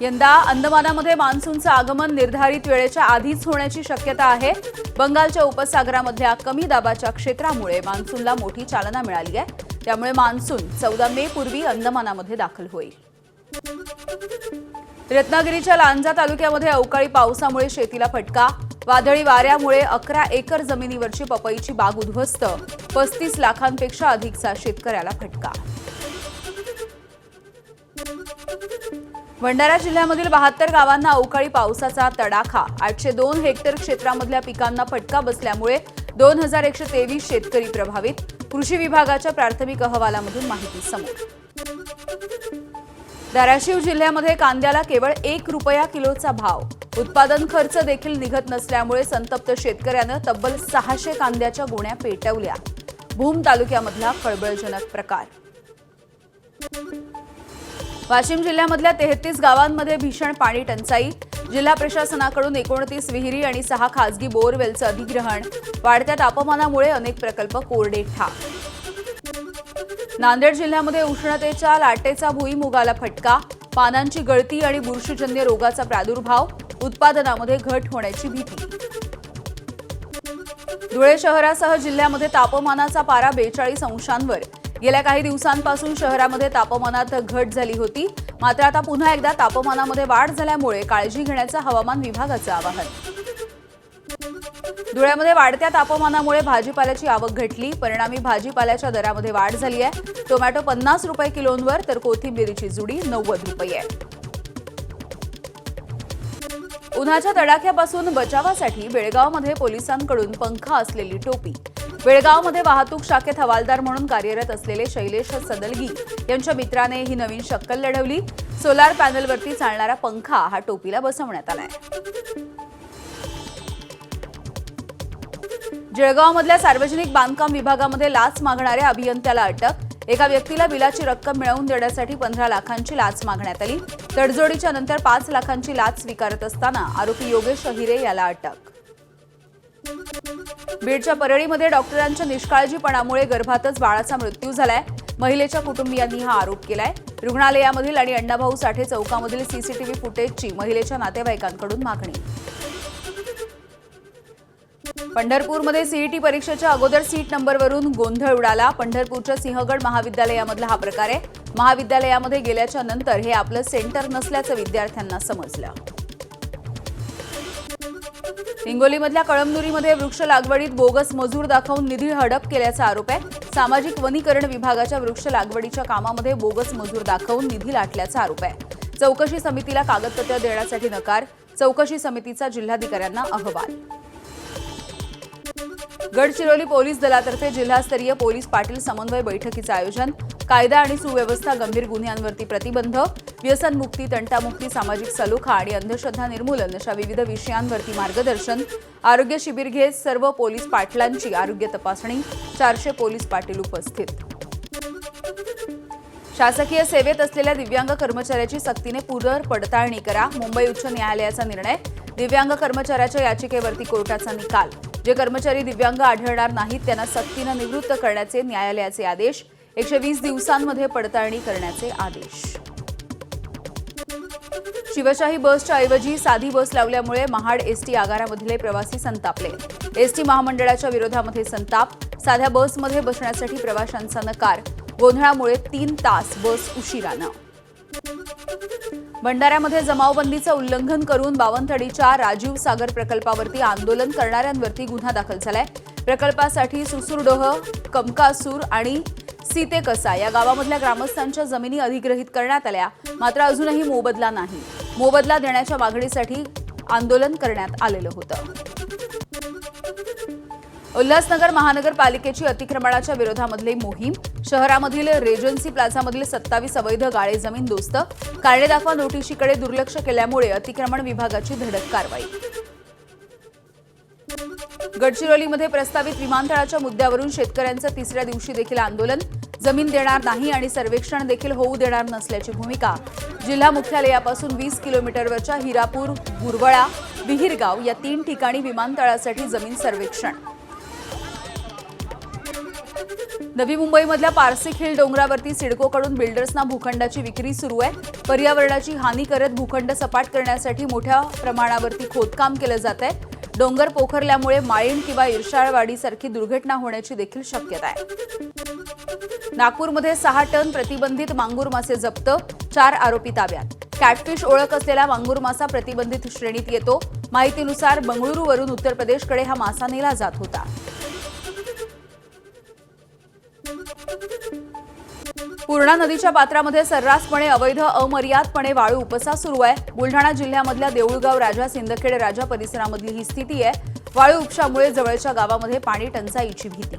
यंदा अंदमानामध्ये मान्सूनचं आगमन निर्धारित वेळेच्या आधीच होण्याची शक्यता आहे। बंगालच्या उपसागरामधल्या कमी दाबाच्या क्षेत्रामुळे मान्सूनला मोठी चालना मिळाली आहे। त्यामुळे मान्सून 14 मे पूर्वी अंदमानामध्ये दाखल होईल। रत्नागिरीच्या लांजा तालुक्यामध्ये अवकाळी पावसामुळे शेतीला फटका। वादळी वाऱ्यामुळे 11 एकर जमिनीवरची पपईची बाग उद्ध्वस्त। 35 लाखांपेक्षा अधिकचा शेतकऱ्याला फटका। भंडारा जिल्ह्यामधील 72 गावांना अवकाळी पावसाचा तडाखा। 802 हेक्टर क्षेत्रामधल्या पिकांना फटका बसल्यामुळे 2123 शेतकरी प्रभावित। कृषी विभागाच्या प्राथमिक अहवालामधून माहिती समोर। धाराशिव जिल्ह्यामध्ये कांद्याला केवळ 1 रुपया किलोचा भाव। उत्पादन खर्च देखील निघत नसल्यामुळे संतप्त शेतकऱ्यानं तब्बल 600 कांद्याच्या गोण्या पेटवल्या। भूम तालुक्यामधला खळबळजनक प्रकार। वाशिम जिल्ह्यामधल्या 33 गावांमध्ये भीषण पाणी टंचाई। जिल्हा प्रशासनाकडून 29 विहिरी आणि 6 खासगी बोरवेलचं अधिग्रहण। वाढत्या तापमानामुळे अनेक प्रकल्प कोरडे ठाक। नांदेड जिल्ह्यामध्ये उष्णतेच्या लाटेचा भुईमुगाला फटका। पानांची गळती आणि बुरशीजन्य रोगाचा प्रादुर्भाव। उत्पादनामध्ये घट होण्याची भीती। धुळे शहरासह जिल्ह्यामध्ये तापमानाचा पारा 42 अंशांवर। गेल्या काही दिवसांपासून शहरामध्ये तापमानात घट झाली होती, मात्र आता पुन्हा एकदा तापमानामध्ये वाढ झाल्यामुळे काळजी घेण्याचं हवामान विभागाचं आवाहन। धुळ्यामध्ये वाढत्या तापमानामुळे भाजीपाल्याची आवक घटली, परिणामी भाजीपाल्याच्या दरामध्ये वाढ झाली आहे। टोमॅटो 50 रुपये किलोवर तर कोथिंबीरीची जुडी 90 रुपये आहे। उन्हाच्या तडाख्यापासून बचावासाठी बेळगावमध्ये पोलिसांकडून पंखा असलेली टोपी। बेळगावमध्ये वाहतूक शाखेत हवालदार म्हणून कार्यरत असलेले शैलेश सदलगी यांच्या मित्राने ही नवीन शक्कल लढवली। सोलार पॅनलवरती चालणारा पंखा हा टोपीला बसवण्यात आलाय। जळगावमधल्या सार्वजनिक बांधकाम विभागामध्ये लाच मागणाऱ्या अभियंत्याला अटक। एका व्यक्तीला बिलाची रक्कम मिळवून देण्यासाठी 15 लाखांची लाच मागण्यात आली। तडजोडीच्या नंतर 5 लाखांची लाच स्वीकारत असताना आरोपी योगेश अहिरे याला अटक। बीडच्या परळीमध्ये डॉक्टरांच्या निष्काळजीपणामुळे गर्भातच बाळाचा मृत्यू झालाय। महिलेच्या कुटुंबियांनी हा आरोप केलाय। रुग्णालयामधील आणि अण्णाभाऊ साठे चौकामधील सीसीटीव्ही फुटेजची महिलेच्या नातेवाईकांकडून मागणी। पंढरपूरमध्ये सीईटी परीक्षेच्या अगोदर सीट नंबरवरून गोंधळ उडाला। पंढरपूरच्या सिंहगड महाविद्यालयामधला हा प्रकार आहे। महाविद्यालयामध्ये गेल्याच्या नंतर हे आपलं सेंटर नसल्याचं विद्यार्थ्यांना समजलं। हिंगोलीमधल्या कळमनुरीमध्ये वृक्ष लागवडीत बोगस मजूर दाखवून निधी हडप केल्याचा आरोप आहे। सामाजिक वनीकरण विभागाच्या वृक्ष लागवडीच्या कामामध्ये बोगस मजूर दाखवून निधी लाटल्याचा आरोप आहे। चौकशी समितीला कागदपत्र देण्यासाठी नकार। चौकशी समितीचा जिल्हाधिकाऱ्यांना अहवाल। गडचिरोली पोलीस दलातर्फे जिल्हास्तरीय पोलीस पाटील समन्वय बैठकीचं आयोजन। कायदा आणि सुव्यवस्था, गंभीर गुन्ह्यांवरती प्रतिबंध, व्यसनमुक्ती, तंटामुक्ती, सामाजिक सलोखा आणि अंधश्रद्धा निर्मूलन अशा विविध विषयांवरती मार्गदर्शन। आरोग्य शिबिर घेत सर्व पोलीस पाटलांची आरोग्य तपासणी। 400 पोलीस पाटील उपस्थित। शासकीय सेवेत असलेल्या दिव्यांग कर्मचाऱ्याची सक्तीने पुनर्पडताळणी करा। मुंबई उच्च न्यायालयाचा निर्णय। दिव्यांग कर्मचाऱ्याच्या याचिकेवरती कोर्टाचा निकाल। जे कर्मचारी दिव्यांग आढळणार नाहीत त्यांना सक्तीने निवृत्त करण्याचे न्यायालयाचे आदेश। 120 दिवसांमध्ये पडताळणी करण्याचे आदेश। शिवशाही बसच्या ऐवजी साधी बस लावल्यामुळे महाड एसटी आगारामधले प्रवासी संतापले। एसटी महामंडळाच्या विरोधामध्ये संताप। साध्या बसमध्ये बसण्यासाठी प्रवाशांचा नकार। गोंधळामुळे 3 तास बस उशिरानं। भंडाऱ्यामध्ये जमावबंदीचं उल्लंघन करून बावनथडीच्या राजीव सागर प्रकल्पावरती आंदोलन करणाऱ्यांवरती गुन्हा दाखल झालाय। प्रकल्पासाठी सुसूरडोह, कमकासूर आणि सीतेकसा या गावामधल्या ग्रामस्थांच्या जमिनी अधिग्रहित करण्यात आल्या, मात्र अजूनही मोबदला नाही। मोबदला देण्याच्या मागणीसाठी आंदोलन करण्यात आलेलं होतं। उल्हासनगर महानगरपालिकेची अतिक्रमणाच्या विरोधामधली मोहीम। शहरामधील रेजन्सी प्लाझामधील 27 अवैध गाळे जमीन दोस्त। कारणे दाखवा नोटिशीकडे दुर्लक्ष केल्यामुळे अतिक्रमण विभागाची धडक कारवाई। गडचिरोलीमध्ये प्रस्तावित विमानतळाच्या मुद्द्यावरून शेतकऱ्यांचं तिसऱ्या दिवशी देखील आंदोलन। जमीन देणार नाही आणि सर्वेक्षण देखील होऊ देणार नसल्याची भूमिका। जिल्हा मुख्यालयापासून 20 किलोमीटरवरच्या हिरापूर, गुरवळा, विहीरगाव या 3 ठिकाणी विमानतळासाठी जमीन सर्वेक्षण। नवी मुंबईमधल्या पारसिक हिल डोंगरावरती सिडकोकडून बिल्डर्सना भूखंडाची विक्री सुरू आहे। पर्यावरणाची हानी करत भूखंड सपाट करण्यासाठी मोठ्या प्रमाणावरती खोदकाम केलं जात आहे। डोंगर पोखरल्यामुळे माळीण किंवा इर्षाळवाडीसारखी दुर्घटना होण्याची देखील शक्यता आहे। नागपूरमध्ये 6 टन प्रतिबंधित मांगूर मासे जप्त, 4 आरोपी ताब्यात। कॅटफिश ओळख असलेला मांगूर मासा प्रतिबंधित श्रेणीत येतो। माहितीनुसार बंगळुरूवरून उत्तर प्रदेशकडे हा मासा नेला जात होता। पूर्णा नदीच्या पात्रामध्ये सर्रासपणे अवैध अमर्यादपणे वाळू उपसा सुरू आहे। बुलढाणा जिल्ह्यामधल्या देऊळगाव राजा, सिंदखेड राजा परिसरामधली ही स्थिती आहे। वाळू उपशामुळे जवळच्या गावामध्ये पाणी टंचाईची भीती।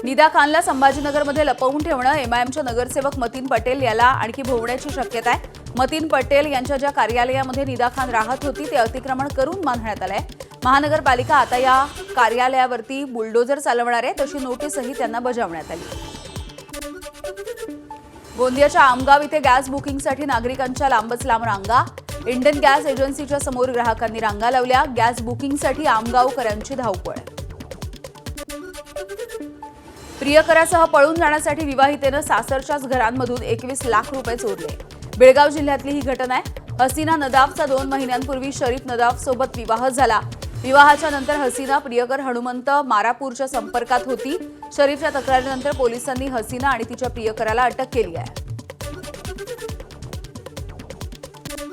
निदा खानला संभाजीनगरमध्ये लपवून ठेवणं, एमआयएमच्या नगरसेवक मतीन पटेल याला आणखी भोवण्याची शक्यता आहे। मतीन पटेल यांच्या ज्या कार्यालयामध्ये निदा खान राहत होती ते अतिक्रमण करून बांधण्यात आलंय। महानगरपालिका आता या कार्यालयावरती बुलडोजर चालवणार आहे, तशी नोटीसही त्यांना बजावण्यात आली। गोंदियाच्या आमगाव इथे गॅस बुकिंगसाठी नागरिकांच्या लांबच लांब रांगा। इंडियन गॅस एजन्सीच्या समोर ग्राहकांनी रांगा लावल्या। गॅस बुकिंगसाठी आमगावकरांची धावपळ। प्रियकरासह पळून जाण्यासाठी विवाहितेनं सासरच्याच घरांमधून 21 लाख रुपये चोरले। बेळगाव जिल्ह्यातली ही घटना आहे। हसीना नदाफचा 2 महिन्यांपूर्वी शरीफ नदाफ सोबत विवाह झाला। विवाहाच्या नंतर हसीना प्रियकर हनुमंत मारापूरच्या संपर्कात होती। शरीफच्या तक्रारीनंतर पोलिसांनी हसीना आणि तिच्या प्रियकराला अटक केली आहे।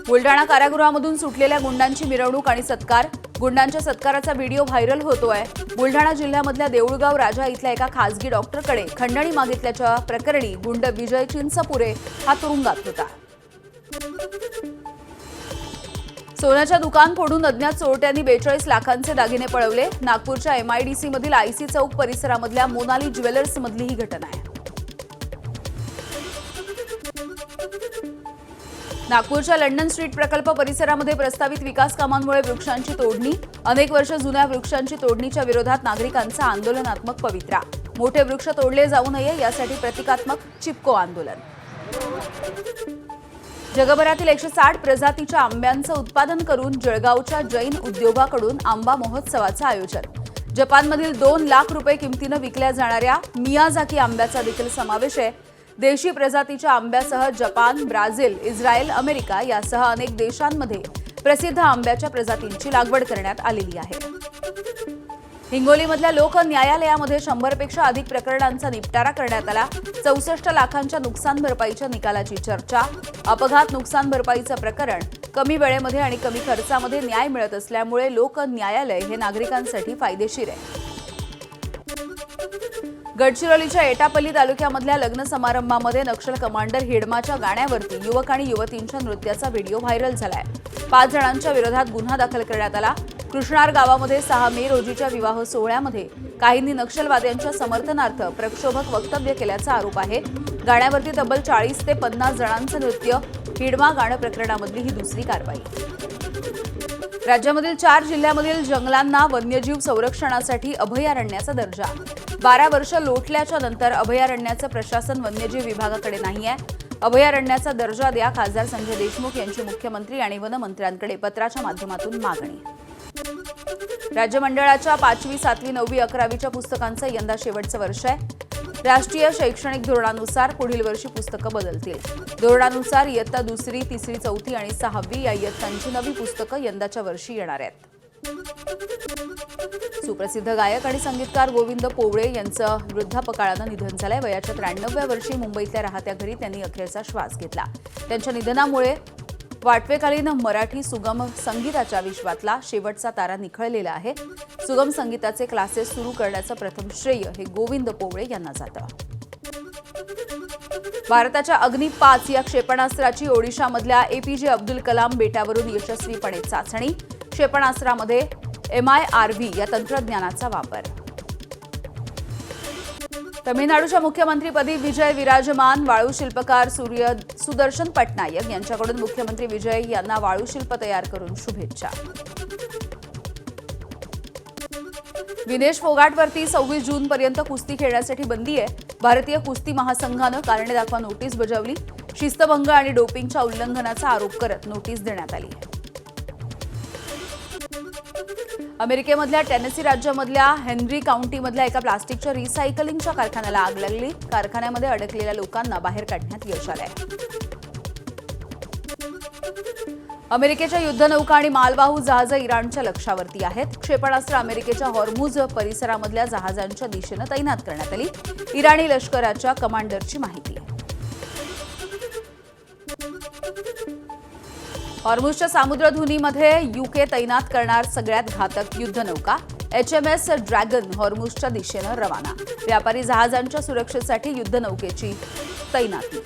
बुलढाणा कारागृहामधून सुटलेल्या गुंडांची मिरवणूक आणि सत्कार। गुंडांच्या सत्काराचा व्हिडिओ व्हायरल होतोय। बुलढाणा जिल्ह्यामधल्या देऊळगाव राजा इथल्या एका खासगी डॉक्टरकडे खंडणी मागितल्याच्या प्रकरणी गुंड विजय चिंचपुरे हा तुरुंगात होता। सोन्याच्या दुकान फोडून अज्ञात चोरट्यांनी 42 लाखांचे दागिने पळवले। नागपूरच्या MIDC मधील आयसी चौक परिसरामधल्या मोनाली ज्वेलर्स मधली ही घटना आहे। नागपूरच्या लंडन स्ट्रीट प्रकल्प परिसरामध्ये प्रस्तावित विकास कामांमुळे वृक्षांची तोडणी। अनेक वर्ष जुन्या वृक्षांची तोडणीच्या विरोधात नागरिकांचा आंदोलनात्मक पवित्रा। मोठे वृक्ष तोडले जाऊ नये यासाठी प्रतिकात्मक चिपको आंदोलन। जगभरातील 160 प्रजातीच्या आंब्यांचं उत्पादन करून जळगावच्या जैन उद्योगाकडून आंबा महोत्सवाचं आयोजन। जपानमधील 2 लाख रुपये किमतीनं विकल्या जाणाऱ्या मियाझाकी आंब्याचा देखील समावेश आहे। देशी प्रजातीच्या आंब्यासह जपान, ब्राझील, इस्रायल, अमेरिका यासह अनेक देशांमध्ये प्रसिद्ध आंब्याच्या प्रजातींची लागवड करण्यात आलेली आहे। हिंगोलीमधल्या लोक न्यायालयामध्ये 100 पेक्षा अधिक प्रकरणांचा निपटारा करण्यात आला। 64 लाखांच्या नुकसान भरपाईच्या निकालाची चर्चा। अपघात नुकसान भरपाईचं प्रकरण कमी वेळेमध्ये आणि कमी खर्चामध्ये न्याय मिळत असल्यामुळे लोक न्यायालय हे नागरिकांसाठी फायदेशीर आहे। गडचिरोलीच्या एटापल्ली तालुक्यामधल्या लग्न समारंभामध्ये नक्षल कमांडर हिडमाच्या गाण्यावरती युवक आणि युवतींच्या नृत्याचा व्हिडिओ व्हायरल झालाय। 5 जणांच्या विरोधात गुन्हा दाखल करण्यात आला। कृष्णार गावामध्ये 6 मे रोजीच्या विवाह सोहळ्यामध्ये काहींनी नक्षलवाद्यांच्या समर्थनार्थ प्रक्षोभक वक्तव्य केल्याचा आरोप आहे। गाण्यावरती तब्बल 40 ते 50 जणांचं नृत्य। हिडमा गाणं प्रकरणामधली ही दुसरी कारवाई। राज्यामधील 4 जिल्ह्यामधील जंगलांना वन्यजीव संरक्षणासाठी अभयारण्याचा दर्जा। 12 वर्ष लोटल्याच्या नंतर अभयारण्याचं प्रशासन वन्यजीव विभागाकडे नाही आहे। अभयारण्याचा दर्जा द्या, खासदार संजय देशमुख यांची मुख्यमंत्री आणि वनमंत्र्यांकडे पत्राच्या माध्यमातून मागणी। राज्य मंडळाच्या 5वी, 7वी, 9वी, 11वीच्या पुस्तकांचं यंदा शेवटचं वर्ष आहे। राष्ट्रीय शैक्षणिक धोरणानुसार पुढील वर्षी पुस्तकं बदलतील। धोरणानुसार इयत्ता 2री, 3री, 4थी आणि 6वी या इयत्तांची नवी पुस्तकं यंदाच्या वर्षी येणार आहेत। सुप्रसिद्ध गायक आणि संगीतकार गोविंद पोवळे यांचं वृद्धापकाळानं निधन झालंय। वयाच्या 93व्या वर्षी मुंबईतल्या राहत्या घरी त्यांनी अखेरचा श्वास घेतला। त्यांच्या निधनामुळे वाटवेकालीन मराठी सुगम संगीताच्या विश्वातला शेवटचा तारा निखळलेला आहे। सुगम संगीताचे क्लासेस सुरू करण्याचं प्रथम श्रेय हे गोविंद पोवळे यांना जातं। भारताच्या अग्नि 5 या क्षेपणास्त्राची ओडिशामधल्या APJ अब्दुल कलाम बेटावरून यशस्वीपणे चाचणी। क्षेपणास्त्रामध्ये MIRV या तंत्रज्ञानाचा वापर। तमिळनाडूच्या मुख्यमंत्रीपदी विजय विराजमान। वाळू शिल्पकार सुदर्शन पटनायक यांच्याकडून मुख्यमंत्री विजय यांना वाळू शिल्प तयार करून शुभेच्छा। विनेश फोगाटवरती 26 जूनपर्यंत कुस्ती खेळण्यासाठी बंदी आहे। भारतीय कुस्ती महासंघानं कारणे दाखवा नोटीस बजावली। शिस्तभंग आणि डोपिंगच्या उल्लंघनाचा आरोप करत नोटीस देण्यात आली। अमेरिकेमधल्या टेनेसी राज्यामधल्या हेनरी काउंटीमधल्या एका प्लास्टिकच्या रिसायकलिंगच्या कारखान्याला आग लागली. कारखान्यामध्ये अडकलेल्या लोकांना बाहेर काढण्यात यश आलंय. अमेरिकेच्या युद्धनौका आणि मालवाहू जहाजं इराणच्या लक्षावरती आहेत. क्षेपणास्त्र अमेरिकेच्या हॉर्मुझ परिसरामधल्या जहाजांच्या दिशेनं तैनात करण्यात आली. इराणी लष्कराच्या कमांडरची माहिती. हॉर्मुझच्या सामुद्रधुनीमध्ये युके तैनात करणार सगळ्यात घातक युद्धनौका. HMS ड्रॅगन हॉर्मुझच्या दिशेनं रवाना. व्यापारी जहाजांच्या सुरक्षेसाठी युद्धनौकेची तैनाती.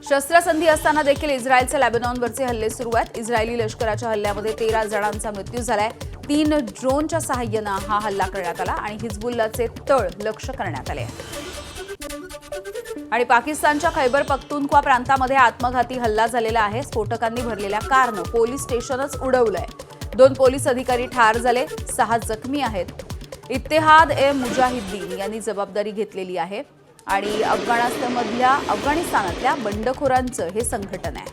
शस्त्रसंधी असताना देखील इस्रायलचे लेबनॉनवरचे हल्ले सुरू आहेत. इस्रायली लष्कराच्या हल्ल्यामध्ये 13 जणांचा मृत्यू झालाय. 3 ड्रोनच्या सहाय्यानं हा हल्ला करण्यात आला आणि हिजबुल्लाचे तळ लक्ष्य करण्यात आले. आणि पाकिस्तानच्या खैबर पख्तूनख्वा प्रांतामध्ये आत्मघाती हल्ला झालेला आहे. स्फोटकांनी भरलेल्या कारनं पोलीस स्टेशनच उडवलंय. 2 पोलीस अधिकारी ठार झाले, 6 जखमी आहेत. इत्तेहाद-ए-मुजाहिद्दीन यांनी जबाबदारी घेतलेली आहे आणि अफगाणिस्तानातल्या बंडखोरांचं हे संघटन आहे.